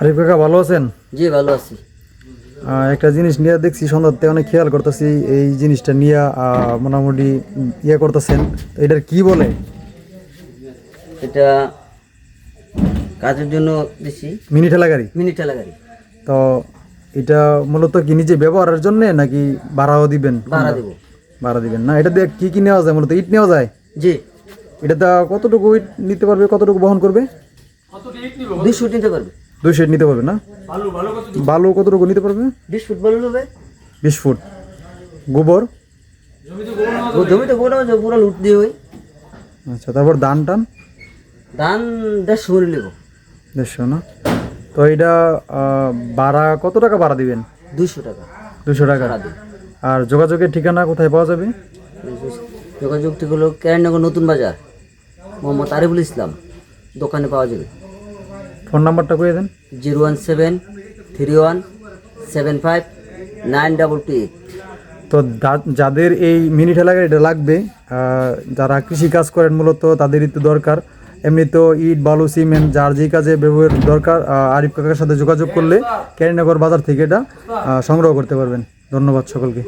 আরিফ কাকা ভালো আছেন? জি ভালো আছি। একটা জিনিস নিয়ে দেখছি সন্ধ্যাতে অনেক খেয়াল করতেছি, এই জিনিসটা নিয়ে মোটামুটি ইয়ে করতেছেন, এটার কি বলে? এটা কাজের জন্য দিছি। মিনি ঠেলা গাড়ি। মিনি ঠেলা গাড়ি। তো এটা মূলত কি নিজে ব্যবহারের জন্য নাকি ভাড়াও দিবেন? ভাড়া দেব। ভাড়া দিবেন না? এটা দিয়ে কি কি নেওয়া যায়? মূলত ইট নেওয়া যায়? জি। এটা কতটুকু ইট নিতে পারবে, কতটুকু বহন করবে? 20 ফুট নিতে পারবে। 200 ইট নিতে পারবে না? বালু কতটুকু নিতে পারবে? 20 ফুট বালু নেবে। 20 ফুট। গোবর? জমিতে গোটা পুরো লুট দিয়ে ওই আচ্ছা, তারপর ধান টান? ধান 150 করে নেব। 150 না? তো এটা ভাড়া কত টাকা ভাড়া দিবেন? 200 টাকা। 200 টাকা। ভাড়া দিই। আর যোগাযোগের ঠিকানা কোথায় পাওয়া যাবে? যোগাযোগ ঠিক হলো কেরানীনগর নতুন বাজার, মোহাম্মদ আরিফুল ইসলাম দোকানে পাওয়া যাবে। ফোন নাম্বারটা কয়ে দেন। 01731759228। তো যাদের এই মিনি ঠেলা গাড়িটা লাগবে, যারা কৃষি কাজ করেন মূলত তাদেরই তো দরকার। এমনি তো ইট বালু সিমেন্ট যার যে কাজে ব্যবহার দরকার, আরিফ কাকার সাথে যোগাযোগ করলে কেরানীনগর বাজার থেকে এটা সংগ্রহ করতে পারবেন। ধন্যবাদ সকলকে।